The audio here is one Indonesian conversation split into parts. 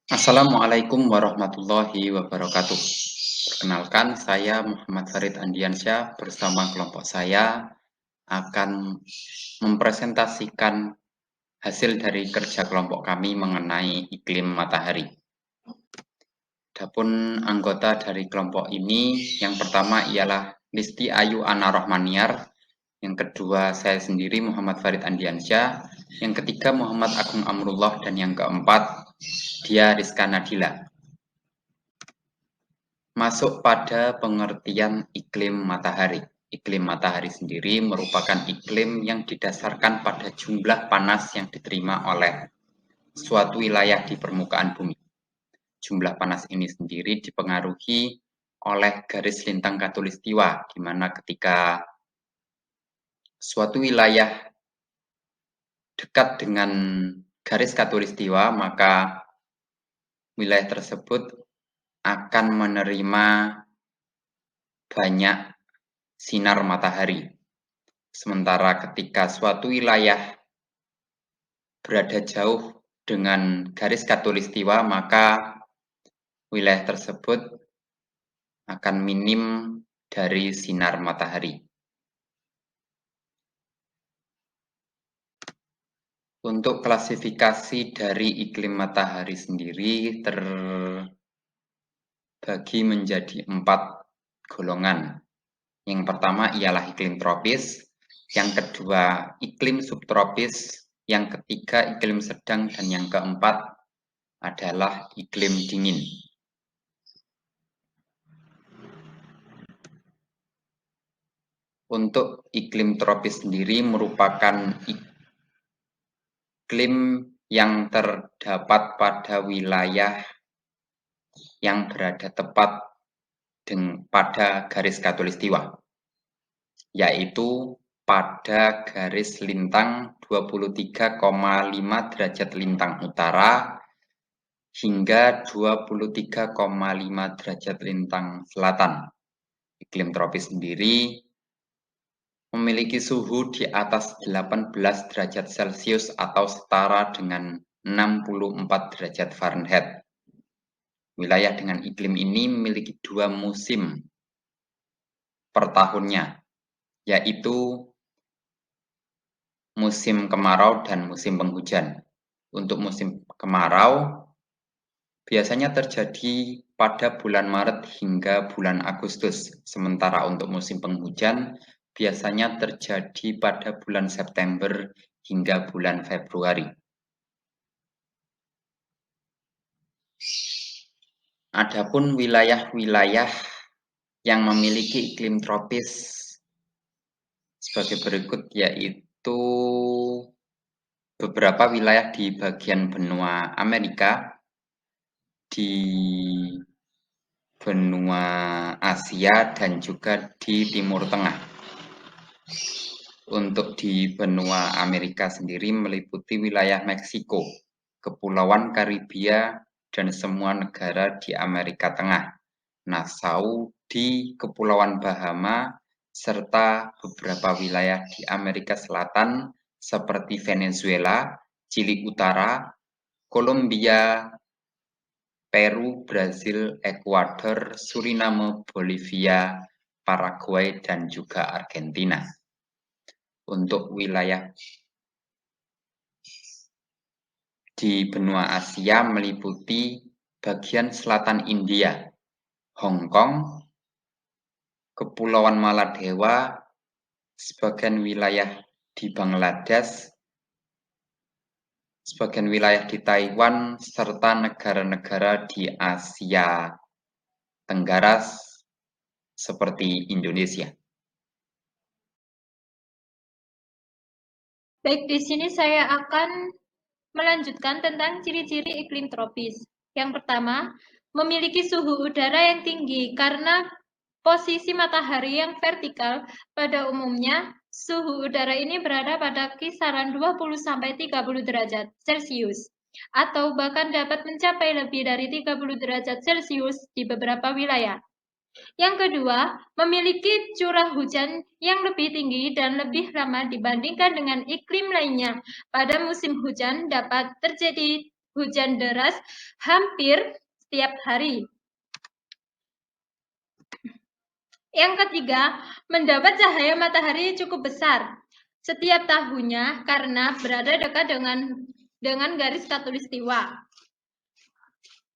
Assalamualaikum warahmatullahi wabarakatuh. Perkenalkan, saya Muhammad Farid Andiansyah bersama kelompok saya akan mempresentasikan hasil dari kerja kelompok kami mengenai iklim matahari. Adapun anggota dari kelompok ini, yang pertama ialah Listi Ayu Ana Rohmaniar, yang kedua saya sendiri Muhammad Farid Andiansyah, yang ketiga Muhammad Agung Amrullah, dan yang keempat Dia Rizka Nadila. Masuk pada pengertian iklim matahari. Iklim matahari sendiri merupakan iklim yang didasarkan pada jumlah panas yang diterima oleh suatu wilayah di permukaan bumi. Jumlah panas ini sendiri dipengaruhi oleh garis lintang khatulistiwa, di mana ketika suatu wilayah dekat dengan garis khatulistiwa, maka wilayah tersebut akan menerima banyak sinar matahari. Sementara ketika suatu wilayah berada jauh dengan garis khatulistiwa, maka wilayah tersebut akan minim dari sinar matahari. Untuk klasifikasi dari iklim matahari sendiri terbagi menjadi 4 golongan. Yang pertama ialah iklim tropis, yang kedua iklim subtropis, yang ketiga iklim sedang, dan yang keempat adalah iklim dingin. Untuk iklim tropis sendiri merupakan iklim yang terdapat pada wilayah yang berada tepat pada garis khatulistiwa, yaitu pada garis lintang 23,5 derajat lintang utara hingga 23,5 derajat lintang selatan. Iklim tropis sendiri memiliki suhu di atas 18 derajat Celcius atau setara dengan 64 derajat Fahrenheit. Wilayah dengan iklim ini memiliki 2 musim per tahunnya, yaitu musim kemarau dan musim penghujan. Untuk musim kemarau biasanya terjadi pada bulan Maret hingga bulan Agustus, sementara untuk musim penghujan biasanya terjadi pada bulan September hingga bulan Februari. Adapun wilayah-wilayah yang memiliki iklim tropis sebagai berikut, yaitu beberapa wilayah di bagian benua Amerika, di benua Asia, dan juga di Timur Tengah. Untuk di benua Amerika sendiri meliputi wilayah Meksiko, Kepulauan Karibia, dan semua negara di Amerika Tengah, Nassau di Kepulauan Bahama, serta beberapa wilayah di Amerika Selatan seperti Venezuela, Chili Utara, Kolombia, Peru, Brasil, Ekuador, Suriname, Bolivia, Paraguay, dan juga Argentina. Untuk wilayah di benua Asia meliputi bagian selatan India, Hong Kong, Kepulauan Maladewa, sebagian wilayah di Bangladesh, sebagian wilayah di Taiwan, serta negara-negara di Asia Tenggara seperti Indonesia. Baik, di sini saya akan melanjutkan tentang ciri-ciri iklim tropis. Yang pertama, memiliki suhu udara yang tinggi karena posisi matahari yang vertikal. Pada umumnya, suhu udara ini berada pada kisaran 20-30 derajat Celcius, atau bahkan dapat mencapai lebih dari 30 derajat Celcius di beberapa wilayah. Yang kedua, memiliki curah hujan yang lebih tinggi dan lebih lama dibandingkan dengan iklim lainnya. Pada musim hujan dapat terjadi hujan deras hampir setiap hari. Yang ketiga, mendapat cahaya matahari cukup besar setiap tahunnya karena berada dekat dengan garis khatulistiwa.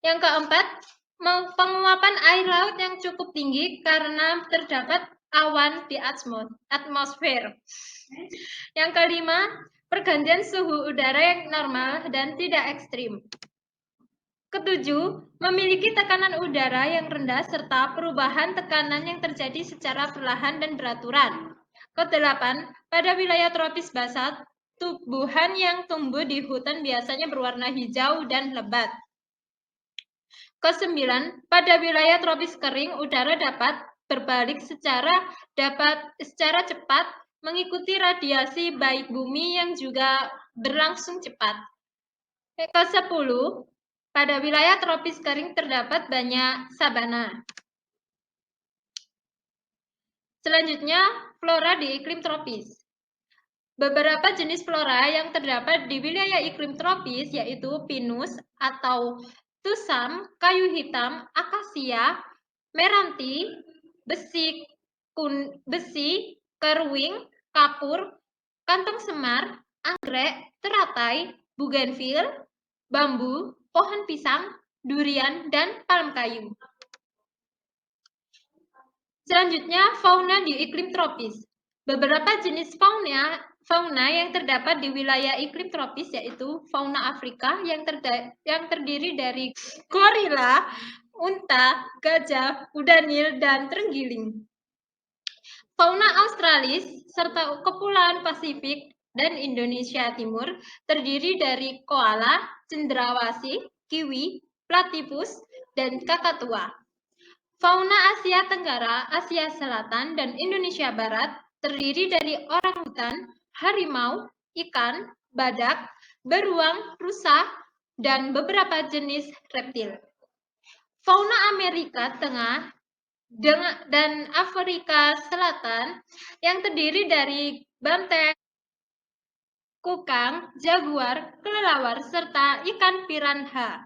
Yang keempat, penguapan air laut yang cukup tinggi karena terdapat awan di atmosfer. Yang kelima, pergantian suhu udara yang normal dan tidak ekstrim. Ketujuh, memiliki tekanan udara yang rendah serta perubahan tekanan yang terjadi secara perlahan dan beraturan. Kedelapan, pada wilayah tropis basah, tumbuhan yang tumbuh di hutan biasanya berwarna hijau dan lebat. Kesembilan, pada wilayah tropis kering, udara dapat berbalik secara cepat mengikuti radiasi baik bumi yang juga berlangsung cepat. Kesepuluh, pada wilayah tropis kering terdapat banyak sabana. Selanjutnya, flora di iklim tropis. Beberapa jenis flora yang terdapat di wilayah iklim tropis yaitu pinus atau tusam, kayu hitam, akasia, meranti, besi, keruing, kapur, kantong semar, anggrek, teratai, bougainville, bambu, pohon pisang, durian, dan palm kayu. Selanjutnya, fauna di iklim tropis. Beberapa jenis fauna yang terdapat di wilayah iklim tropis yaitu fauna Afrika yang terdiri dari gorila, unta, gajah, kuda Nil, dan terenggiling. Fauna Australis serta Kepulauan Pasifik dan Indonesia Timur terdiri dari koala, cendrawasih, kiwi, platypus, dan kakatua. Fauna Asia Tenggara, Asia Selatan, dan Indonesia Barat terdiri dari orangutan, harimau, ikan, badak, beruang, rusa, dan beberapa jenis reptil. Fauna Amerika Tengah dan Afrika Selatan yang terdiri dari banteng, kukang, jaguar, kelelawar, serta ikan piranha.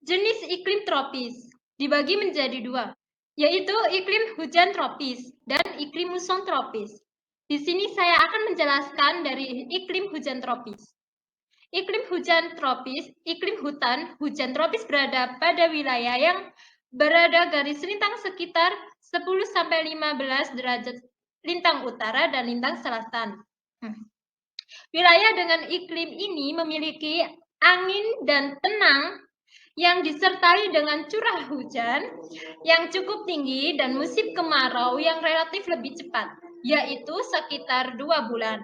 Jenis iklim tropis dibagi menjadi dua, yaitu iklim hujan tropis dan iklim muson tropis. Di sini saya akan menjelaskan dari iklim hujan tropis. Iklim hujan tropis, iklim hujan tropis berada pada wilayah yang berada garis lintang sekitar 10–15 derajat lintang utara dan lintang selatan. Wilayah dengan iklim ini memiliki angin dan tenang yang disertai dengan curah hujan yang cukup tinggi dan musim kemarau yang relatif lebih cepat, yaitu sekitar 2 bulan.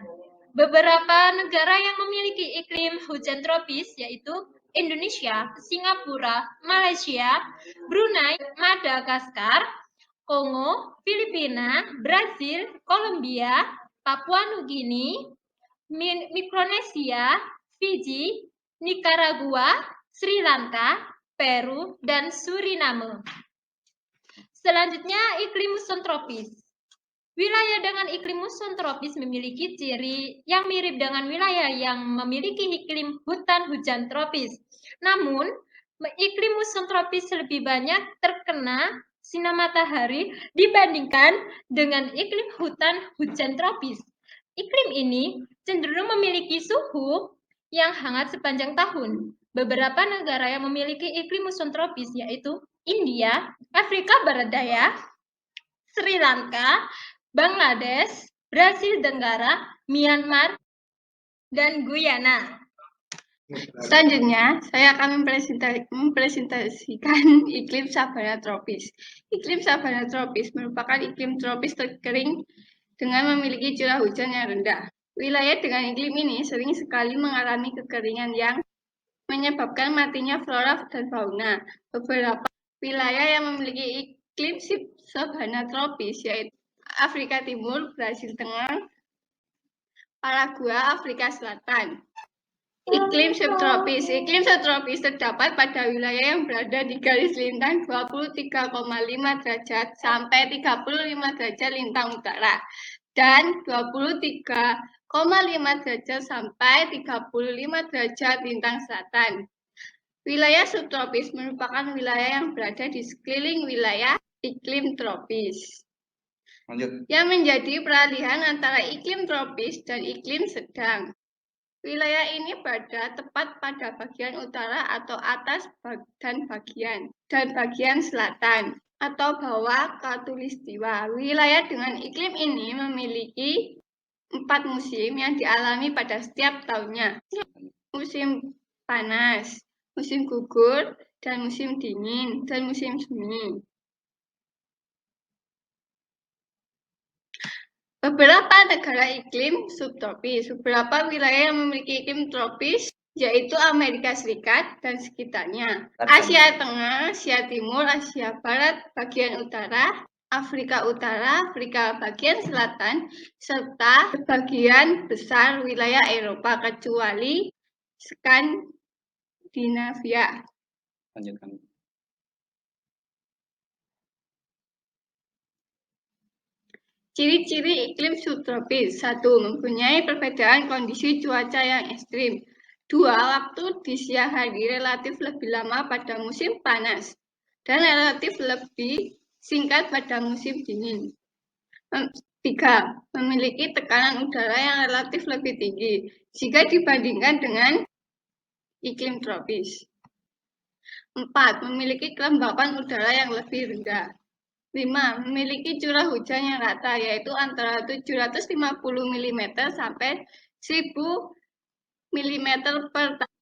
Beberapa negara yang memiliki iklim hujan tropis yaitu Indonesia, Singapura, Malaysia, Brunei, Madagaskar, Kongo, Filipina, Brasil, Kolombia, Papua Nugini, Mikronesia, Fiji, Nicaragua, Sri Lanka, Peru, dan Suriname. Selanjutnya, iklim muson tropis. Wilayah dengan iklim muson tropis memiliki ciri yang mirip dengan wilayah yang memiliki iklim hutan hujan tropis. Namun, iklim muson tropis lebih banyak terkena sinar matahari dibandingkan dengan iklim hutan hujan tropis. Iklim ini cenderung memiliki suhu yang hangat sepanjang tahun. Beberapa negara yang memiliki iklim muson tropis yaitu India, Afrika Barat Daya, Sri Lanka, Bangladesh, Brasil Tenggara, Myanmar, dan Guyana. Selanjutnya, saya akan mempresentasikan iklim sabana tropis. Iklim sabana tropis merupakan iklim tropis terkering dengan memiliki curah hujan yang rendah. Wilayah dengan iklim ini sering sekali mengalami kekeringan yang menyebabkan matinya flora dan fauna. Beberapa wilayah yang memiliki iklim sabana tropis yaitu Afrika Timur, Brasil Tengah, Paraguay, Afrika Selatan. Iklim subtropis. Iklim subtropis terdapat pada wilayah yang berada di garis lintang 23,5 derajat sampai 35 derajat lintang utara dan 23 derajat sampai 35 derajat lintang selatan. Wilayah subtropis merupakan wilayah yang berada di sekeliling wilayah iklim tropis. Lanjut. Yang menjadi peralihan antara iklim tropis dan iklim sedang. Wilayah ini berada tepat pada bagian utara atau atas dan bagian selatan atau bawah khatulistiwa. Wilayah dengan iklim ini memiliki 4 musim yang dialami pada setiap tahunnya. Musim panas, musim gugur, dan musim dingin, dan musim semi. Beberapa negara iklim subtropis, beberapa wilayah yang memiliki iklim tropis, yaitu Amerika Serikat dan sekitarnya, Asia Tengah, Asia Timur, Asia Barat, bagian utara, Afrika Utara, Afrika bagian selatan, serta sebagian besar wilayah Eropa kecuali Skandinavia. Lanjutkan. Ciri-ciri iklim subtropis. 1. Mempunyai perbedaan kondisi cuaca yang ekstrim. 2. Waktu di siang hari relatif lebih lama pada musim panas dan relatif lebih singkat pada musim dingin. 3. Memiliki tekanan udara yang relatif lebih tinggi jika dibandingkan dengan iklim tropis. 4. Memiliki kelembapan udara yang lebih rendah. 5. Memiliki curah hujan yang rata, yaitu antara 750 mm sampai 1000 mm per tahun.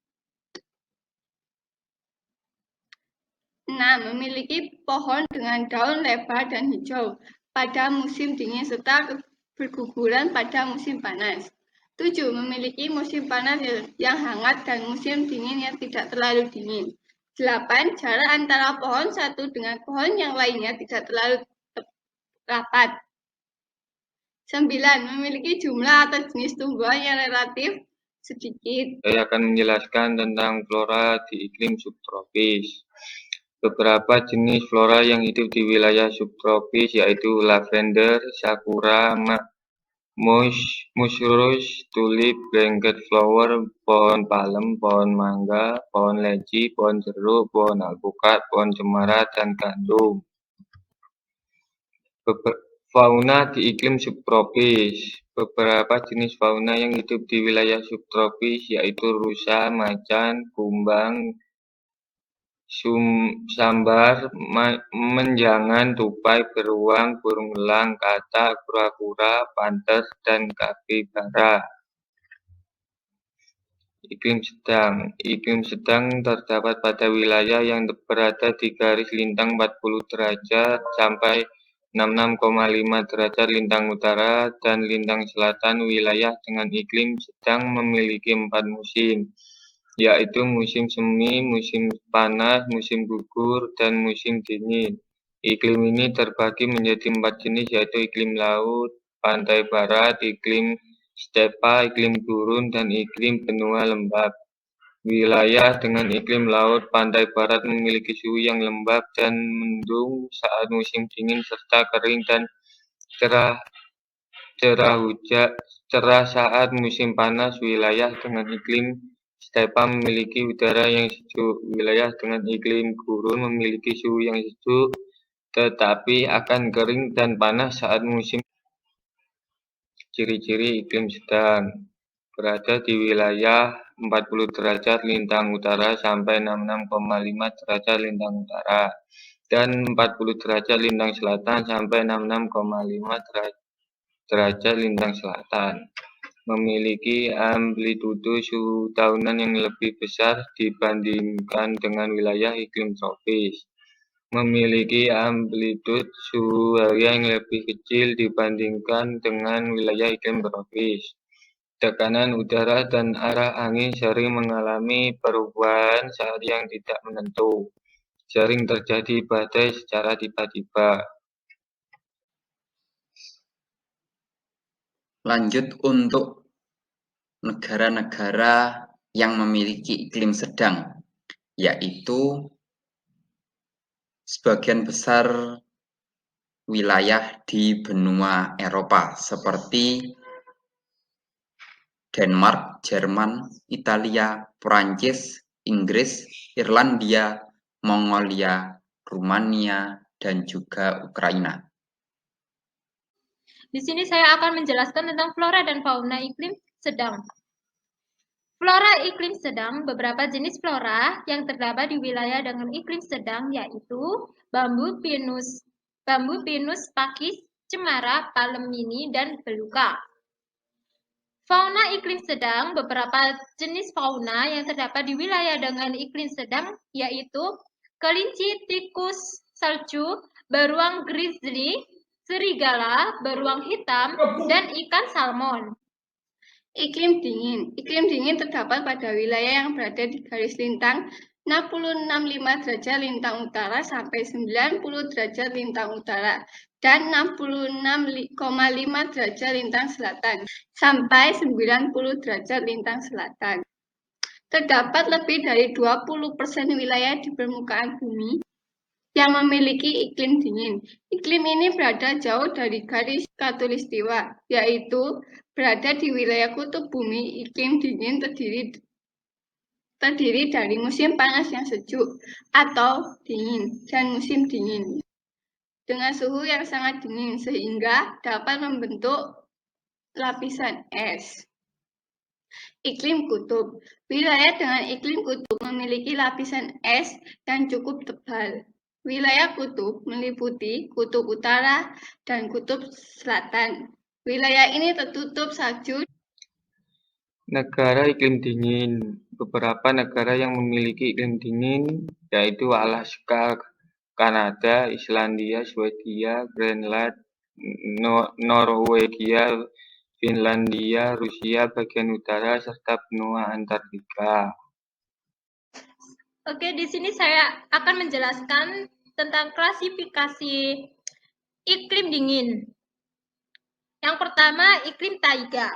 6. Memiliki pohon dengan daun lebar dan hijau pada musim dingin serta berguguran pada musim panas. 7. Memiliki musim panas yang hangat dan musim dingin yang tidak terlalu dingin. 8. Jarak antara pohon satu dengan pohon yang lainnya tidak terlalu rapat. 9. Memiliki jumlah atau jenis tumbuhan yang relatif sedikit. Saya akan menjelaskan tentang flora di iklim subtropis. Beberapa jenis flora yang hidup di wilayah subtropis yaitu lavender, sakura, mushroom, tulip, blanket flower, pohon palem, pohon mangga, pohon leci, pohon jeruk, pohon alpukat, pohon cemara, dan gandum. Fauna di iklim subtropis. Beberapa jenis fauna yang hidup di wilayah subtropis yaitu rusa, macan, kumbang, sambar, menjangan, tupai, beruang, burung elang, katak, kura-kura, panter, dan kapibara. Iklim sedang. Iklim sedang terdapat pada wilayah yang berada di garis lintang 40 derajat sampai 66,5 derajat lintang utara dan lintang selatan. Wilayah dengan iklim sedang memiliki 4 musim, yaitu musim semi, musim panas, musim gugur, dan musim dingin. Iklim ini terbagi menjadi 4 jenis, yaitu iklim laut, pantai barat, iklim stepa, iklim gurun, dan iklim benua lembab. Wilayah dengan iklim laut pantai barat memiliki suhu yang lembab dan mendung saat musim dingin serta kering dan cerah saat musim panas. Wilayah dengan iklim stepa memiliki udara yang sejuk. Wilayah dengan iklim gurun memiliki suhu yang sejuk tetapi akan kering dan panas saat musim. Ciri-ciri iklim sedang. Berada di wilayah 40 derajat lintang utara sampai 66,5 derajat lintang utara dan 40 derajat lintang selatan sampai 66,5 derajat lintang selatan. Memiliki amplitudo suhu tahunan yang lebih besar dibandingkan dengan wilayah iklim tropis. Memiliki amplitudo suhu harian yang lebih kecil dibandingkan dengan wilayah iklim tropis. Tekanan udara dan arah angin sering mengalami perubahan saat yang tidak menentu. Sering terjadi badai secara tiba-tiba. Lanjut untuk negara-negara yang memiliki iklim sedang, yaitu sebagian besar wilayah di benua Eropa seperti Denmark, Jerman, Italia, Prancis, Inggris, Irlandia, Mongolia, Rumania, dan juga Ukraina. Di sini saya akan menjelaskan tentang flora dan fauna iklim sedang. Flora iklim sedang, beberapa jenis flora yang terdapat di wilayah dengan iklim sedang yaitu bambu pinus pakis, cemara, palem mini, dan beluga. Fauna iklim sedang, beberapa jenis fauna yang terdapat di wilayah dengan iklim sedang yaitu kelinci, tikus, salju, beruang grizzly, serigala, beruang hitam, dan ikan salmon. Iklim dingin. Iklim dingin terdapat pada wilayah yang berada di garis lintang 60,65 derajat lintang utara sampai 90 derajat lintang utara dan 66,5 derajat lintang selatan sampai 90 derajat lintang selatan. Terdapat lebih dari 20% wilayah di permukaan bumi yang memiliki iklim dingin. Iklim ini berada jauh dari garis khatulistiwa, yaitu berada di wilayah kutub bumi. Iklim dingin terdiri dari musim panas yang sejuk atau dingin dan musim dingin dengan suhu yang sangat dingin sehingga dapat membentuk lapisan es. Iklim kutub. Wilayah dengan iklim kutub memiliki lapisan es yang cukup tebal. Wilayah kutub meliputi kutub utara dan kutub selatan. Wilayah ini tertutup salju. Negara iklim dingin. Beberapa negara yang memiliki iklim dingin yaitu Alaska, Kanada, Islandia, Swedia, Greenland, Norwegia, Finlandia, Rusia bagian utara, serta benua Antartika. Oke, di sini saya akan menjelaskan tentang klasifikasi iklim dingin. Yang pertama, iklim taiga.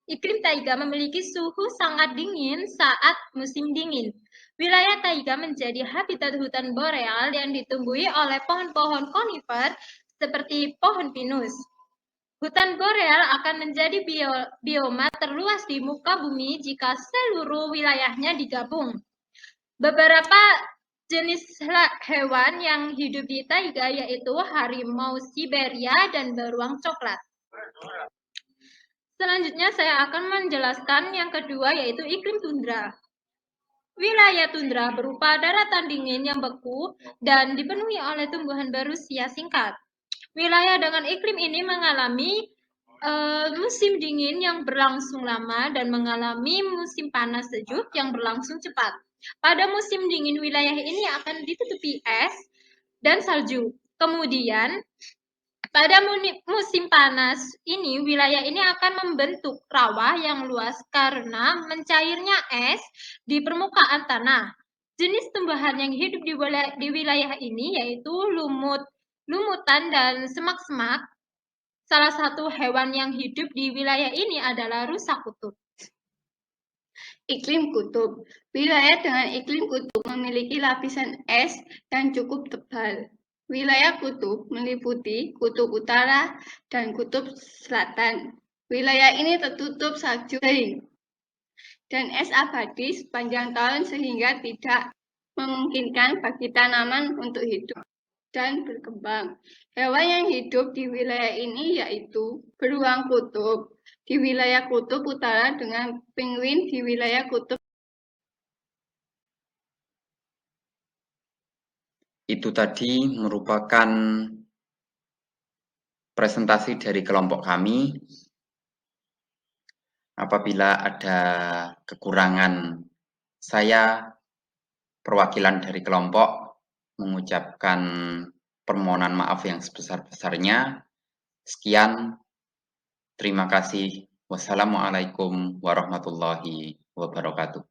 Iklim taiga memiliki suhu sangat dingin saat musim dingin. Wilayah taiga menjadi habitat hutan boreal yang ditumbuhi oleh pohon-pohon konifer seperti pohon pinus. Hutan boreal akan menjadi bioma terluas di muka bumi jika seluruh wilayahnya digabung. Beberapa jenis hewan yang hidup di taiga yaitu harimau Siberia dan beruang coklat. Selanjutnya saya akan menjelaskan yang kedua yaitu iklim tundra. Wilayah tundra berupa daratan dingin yang beku dan dipenuhi oleh tumbuhan berusia singkat. Wilayah dengan iklim ini mengalami musim dingin yang berlangsung lama dan mengalami musim panas sejuk yang berlangsung cepat. Pada musim dingin, wilayah ini akan ditutupi es dan salju. Kemudian, pada musim panas ini, wilayah ini akan membentuk rawa yang luas karena mencairnya es di permukaan tanah. Jenis tumbuhan yang hidup di wilayah ini yaitu lumutan dan semak-semak. Salah satu hewan yang hidup di wilayah ini adalah rusa kutub. Iklim kutub. Wilayah dengan iklim kutub memiliki lapisan es yang cukup tebal. Wilayah kutub meliputi kutub utara dan kutub selatan. Wilayah ini tertutup salju dan es abadi sepanjang tahun sehingga tidak memungkinkan bagi tanaman untuk hidup dan berkembang. Hewan yang hidup di wilayah ini yaitu beruang kutub di wilayah kutub utara dengan penguin di wilayah kutub. Itu tadi merupakan presentasi dari kelompok kami. Apabila ada kekurangan, saya perwakilan dari kelompok mengucapkan permohonan maaf yang sebesar-besarnya. Sekian, terima kasih. Wassalamualaikum warahmatullahi wabarakatuh.